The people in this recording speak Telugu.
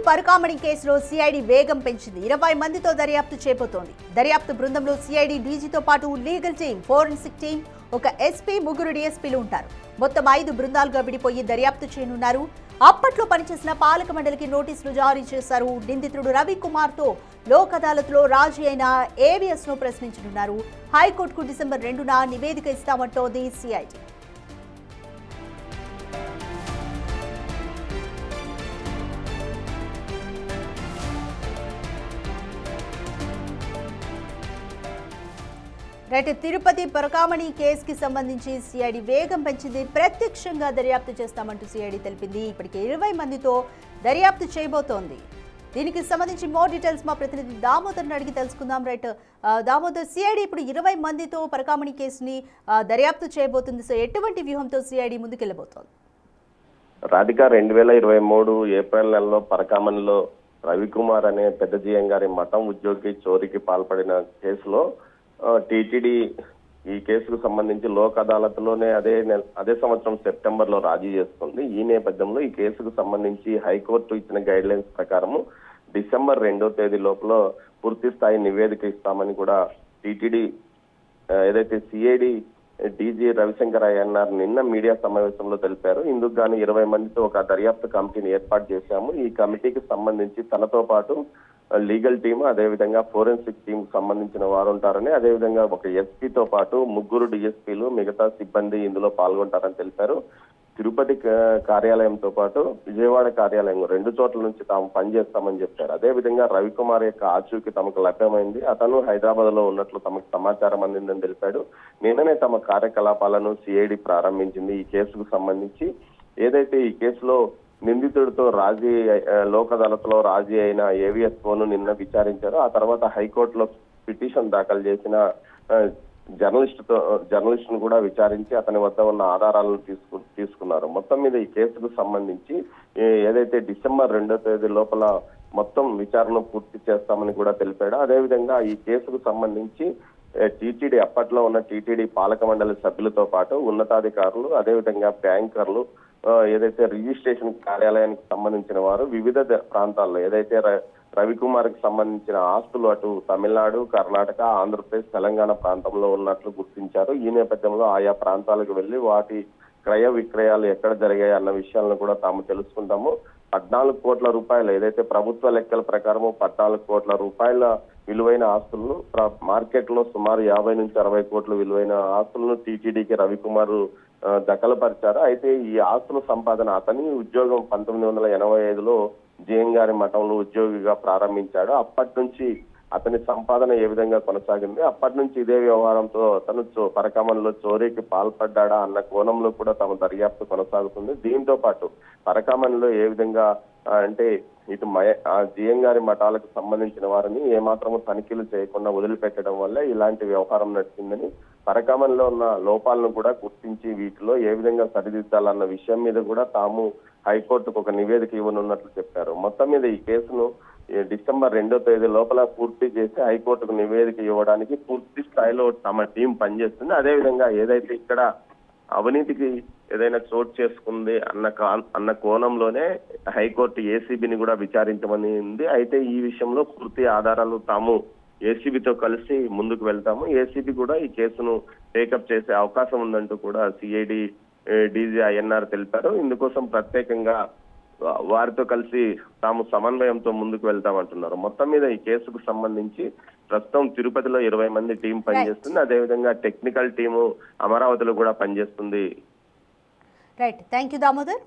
పరకామణి కేసులో సిఐడి వేగం పెంచింది. 20 మందితో దర్యాప్తు చేయబోతోంది. దర్యాప్తు బృందంలో సిఐడి డీజీతో పాటు లీగల్ టీం, ఫోరెన్సిక్ టీం, ఒక ఎస్పీ, 3 డీఎస్పీలు ఉంటారు. మొత్తం 5 బృందాలుగా విడిపోయి దర్యాప్తు చేయనున్నారు. అప్పట్లో పనిచేసిన పాలక మండలికి నోటీసులు జారీ చేశారు. నిందితుడు రవికుమార్తో లోక్ అదాలత్లో రాజీ అయిన ఏవిఎస్ ను ప్రశ్నించనున్నారు. హైకోర్టుకు డిసెంబర్ 2న నివేదిక ఇస్తామంటోంది సిఐడి. తిరుపతి పరకామణి కేసుకి సంబంధించి సిఐడి వేగం పెంచింది. ప్రత్యక్షంగా దర్యాప్తు చేస్తామంటూ సిఐడి తెలిపింది. ఇప్పటికే 20 మందితో దర్యాప్తు చేయబోతోంది. దీనికి సంబంధించి మోర్ డీటెయిల్స్ మా ప్రతినిధి దామోదర్ని అడిగి తెలుసుకుందాం. దామోదర్, సిఐడి ఇప్పుడు 20 మందితో పరకామణి కేసుని దర్యాప్తు చేయబోతుంది. సో ఎటువంటి వ్యూహంతో సిఐడి ముందుకెళ్లబోతోంది? రాధిక, 2023 ఏప్రిల్ నెలలో పరకామణిలో రవికుమార్ అనే పెద్ద జీఎం గారి మఠం ఉద్యోగి చోరీకి పాల్పడిన కేసులో టీటీడీ ఈ కేసుకు సంబంధించి లోక్ అదాలత్లోనే అదే సంవత్సరం సెప్టెంబర్లో రాజీ చేసుకుంది. ఈ నేపథ్యంలో ఈ కేసుకు సంబంధించి హైకోర్టు ఇచ్చిన గైడ్ లైన్స్ ప్రకారము డిసెంబర్ 2వ తేదీ లోపల పూర్తి స్థాయి నివేదిక ఇస్తామని కూడా టీటీడీ ఏదైతే సిఐడి డీజీ రవిశంకర్ అయ్యన్నారు నిన్న మీడియా సమావేశంలో తెలిపారు. ఇందుకు గాను 20 మందితో ఒక దర్యాప్తు కమిటీని ఏర్పాటు చేశాము. ఈ కమిటీకి సంబంధించి తనతో పాటు లీగల్ టీమ్, అదేవిధంగా ఫోరెన్సిక్ టీమ్ సంబంధించిన వారు ఉంటారని, అదేవిధంగా ఒక ఎస్పీతో పాటు 3 డిఎస్పీలు, మిగతా సిబ్బంది ఇందులో పాల్గొంటారని తెలిపారు. తిరుపతి కార్యాలయంతో పాటు విజయవాడ కార్యాలయం 2 చోట్ల నుంచి తాము పనిచేస్తామని చెప్పారు. అదేవిధంగా రవికుమార్ యొక్క ఆచూకీ తమకు లభ్యమైంది. అతను హైదరాబాద్ లో ఉన్నట్లు తమకు సమాచారం అందిందని తెలిపాడు. నిన్ననే తమ కార్యకలాపాలను సిఐడి ప్రారంభించింది. ఈ కేసుకు సంబంధించి ఏదైతే ఈ కేసులో నిందితుడితో రాజీ లోక్ అదాలత్లో రాజీ అయిన ఏవిఎస్ ఫోను నిన్న విచారించారు. ఆ తర్వాత హైకోర్టులో పిటిషన్ దాఖలు చేసిన జర్నలిస్ట్ ను కూడా విచారించి అతని వద్ద ఉన్న ఆధారాలను తీసుకున్నారు. మొత్తం మీద ఈ కేసుకు సంబంధించి ఏదైతే డిసెంబర్ 2వ తేదీ లోపల మొత్తం విచారణ పూర్తి చేస్తామని కూడా తెలిపాడు. అదేవిధంగా ఈ కేసుకు సంబంధించి టీటీడీ అప్పట్లో ఉన్న టీటీడీ పాలక మండలి సభ్యులతో పాటు ఉన్నతాధికారులు, అదేవిధంగా బ్యాంకర్లు, ఏదైతే రిజిస్ట్రేషన్ కార్యాలయానికి సంబంధించిన వారు వివిధ ప్రాంతాల్లో ఏదైతే రవికుమార్ కి సంబంధించిన ఆస్తులు అటు తమిళనాడు, కర్ణాటక, ఆంధ్రప్రదేశ్, తెలంగాణ ప్రాంతంలో ఉన్నట్లు గుర్తించారు. ఈ నేపథ్యంలో ఆయా ప్రాంతాలకు వెళ్లి వాటి క్రయ విక్రయాలు ఎక్కడ జరిగాయి అన్న విషయాలను కూడా తాము తెలుసుకుంటాము. 14 కోట్ల రూపాయలు ఏదైతే ప్రభుత్వ లెక్కల ప్రకారము 14 కోట్ల రూపాయల విలువైన ఆస్తులను మార్కెట్ లో సుమారు 50 నుంచి 60 కోట్ల విలువైన ఆస్తులను టీటీడీకి రవికుమార్ దఖలుపరిచారు. అయితే ఈ ఆస్తుల సంపాదన అతని ఉద్యోగం 1985లో జీఎం గారి మఠంలో ఉద్యోగిగా ప్రారంభించాడు. అప్పటి నుంచి అతని సంపాదన ఏ విధంగా కొనసాగింది, అప్పటి నుంచి ఇదే వ్యవహారంతో అతను పరకామణిలో చోరీకి పాల్పడ్డా అన్న కోణంలో కూడా తమ దర్యాప్తు కొనసాగుతుంది. దీంతో పాటు పరకామణిలో ఏ విధంగా అంటే ఇటు జీఎం గారి మఠాలకు సంబంధించిన వారిని ఏమాత్రము తనిఖీలు చేయకుండా వదిలిపెట్టడం వల్ల ఇలాంటి వ్యవహారం నడిచిందని, పరకామణిలో ఉన్న లోపాలను కూడా గుర్తించి వీటిలో ఏ విధంగా సరిదిద్దాలన్న విషయం మీద కూడా తాము హైకోర్టుకు ఒక నివేదిక ఇవ్వనున్నట్లు చెప్పారు. మొత్తం మీద ఈ కేసును డిసెంబర్ 2వ తేదీ లోపల పూర్తి చేసి హైకోర్టుకు నివేదిక ఇవ్వడానికి పూర్తి స్థాయిలో తమ టీం పనిచేస్తుంది. అదేవిధంగా ఏదైతే ఇక్కడ అవినీతికి ఏదైనా చోటు చేసుకుంది అన్న కోణంలోనే హైకోర్టు ఏసీబీని కూడా విచారించమని ఉంది. అయితే ఈ విషయంలో పూర్తి ఆధారాలు తాము ఏసీబీతో కలిసి ముందుకు వెళ్తాము. ఏసీబీ కూడా ఈ కేసును టేకప్ చేసే అవకాశం ఉందంటూ కూడా సిఐడి డీజీ ఐఎన్ఆర్ తెలిపారు. ఇందుకోసం ప్రత్యేకంగా వారితో కలిసి తాము సమన్వయంతో ముందుకు వెళ్తామంటున్నారు. మొత్తం మీద ఈ కేసుకు సంబంధించి ప్రస్తుతం తిరుపతిలో 20 మంది టీం పనిచేస్తుంది. అదేవిధంగా టెక్నికల్ టీము అమరావతిలో కూడా పనిచేస్తుంది. Right, thank you Damodar.